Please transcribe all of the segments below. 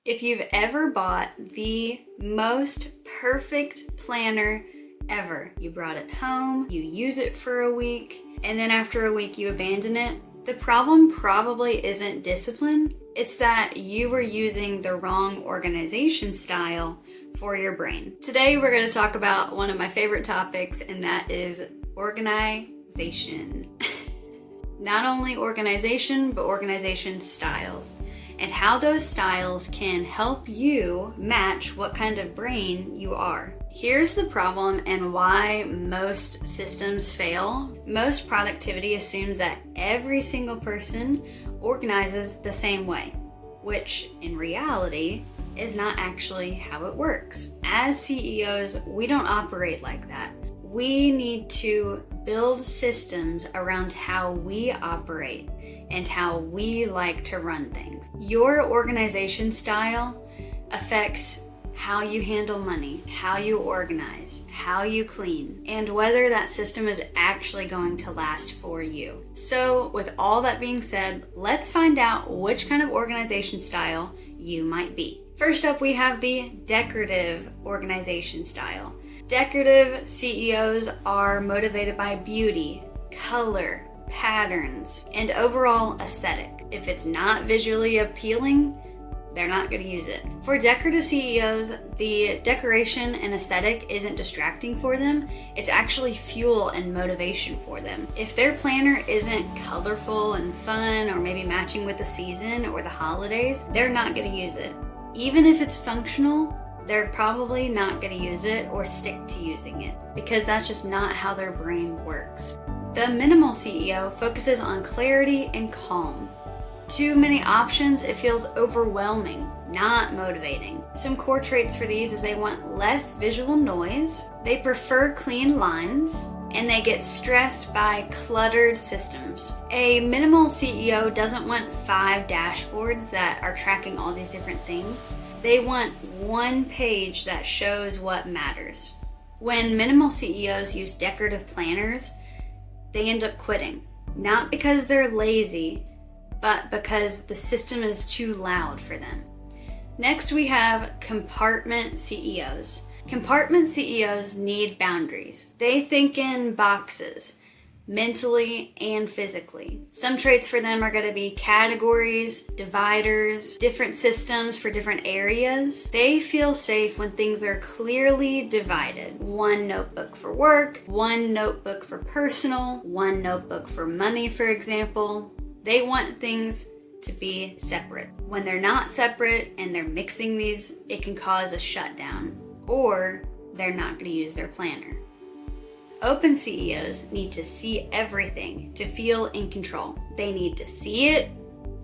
If you've ever bought the most perfect planner ever, you brought it home, you use it for a week, and then after a week you abandon it, the problem probably isn't discipline. It's that you were using the wrong organization style for your brain. Today we're going to talk about one of my favorite topics, and that is organization. Not only organization, but organization styles, and how those styles can help you match what kind of brain you are. Here's the problem and why most systems fail. Most productivity assumes that every single person organizes the same way, which in reality is not actually how it works. As CEOs, we don't operate like that. We need to build systems around how we operate and how we like to run things. Your organization style affects how you handle money, how you organize, how you clean, and whether that system is actually going to last for you. So with all that being said, let's find out which kind of organization style you might be. First up, we have the decorative organization style. Decorative CEOs are motivated by beauty, color, patterns, and overall aesthetic. If it's not visually appealing, they're not going to use it. For decorative CEOs, the decoration and aesthetic isn't distracting for them. It's actually fuel and motivation for them. If their planner isn't colorful and fun, or maybe matching with the season or the holidays, they're not going to use it. Even if it's functional, they're probably not going to use it or stick to using it, because that's just not how their brain works. The minimal CEO focuses on clarity and calm. Too many options, it feels overwhelming, not motivating. Some core traits for these is they want less visual noise, they prefer clean lines, and they get stressed by cluttered systems. A minimal CEO doesn't want 5 dashboards that are tracking all these different things. They want one page that shows what matters. When minimal CEOs use decorative planners, they end up quitting. Not because they're lazy, but because the system is too loud for them. Next, we have compartment CEOs. Compartment CEOs need boundaries. They think in boxes, mentally and physically. Some traits for them are going to be categories, dividers, different systems for different areas. They feel safe when things are clearly divided. One notebook for work, one notebook for personal, one notebook for money, for example. They want things to be separate. When they're not separate and they're mixing these, it can cause a shutdown, or they're not going to use their planner. Open CEOs need to see everything to feel in control. They need to see it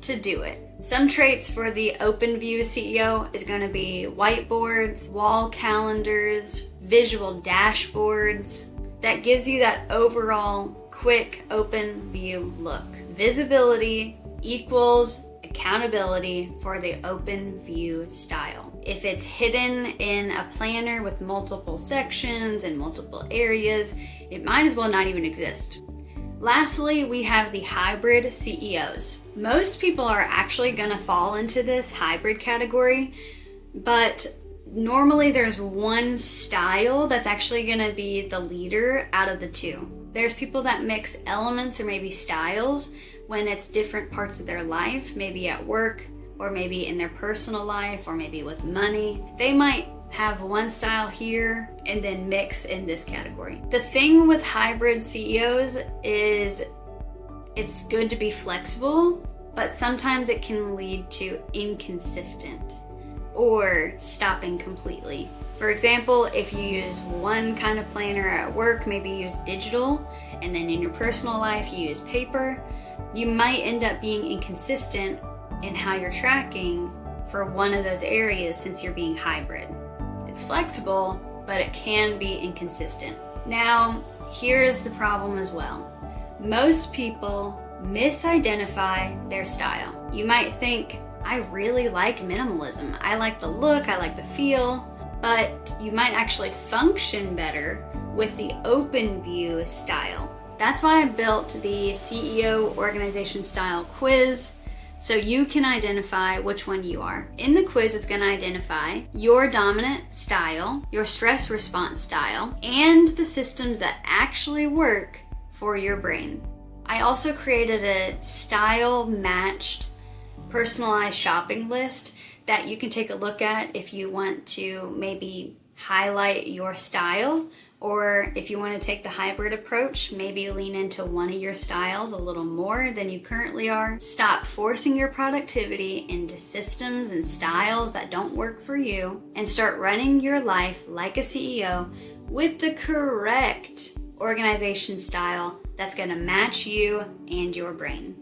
to do it. Some traits for the open view CEO is going to be whiteboards, wall calendars, visual dashboards. That gives you that overall quick open view look. Visibility equals accountability for the open view style. If it's hidden in a planner with multiple sections and multiple areas, it might as well not even exist. Lastly, we have the hybrid CEOs. Most people are actually going to fall into this hybrid category, but normally there's one style that's actually going to be the leader out of the two. There's people that mix elements or maybe styles when it's different parts of their life, maybe at work, or maybe in their personal life, or maybe with money. They might have one style here and then mix in this category. The thing with hybrid CEOs is it's good to be flexible, but sometimes it can lead to inconsistent or stopping completely. For example, if you use one kind of planner at work, maybe use digital, and then in your personal life you use paper, you might end up being inconsistent in how you're tracking for one of those areas since you're being hybrid. It's flexible, but it can be inconsistent. Now, here's the problem as well. Most people misidentify their style. You might think, I really like minimalism. I like the look, I like the feel, but you might actually function better with the open view style. That's why I built the CEO organization style quiz so you can identify which one you are. In the quiz, it's going to identify your dominant style, your stress response style, and the systems that actually work for your brain. I also created a style matched personalized shopping list that you can take a look at if you want to maybe highlight your style, or if you want to take the hybrid approach, maybe lean into one of your styles a little more than you currently are. Stop forcing your productivity into systems and styles that don't work for you, and start running your life like a CEO with the correct organization style that's going to match you and your brain.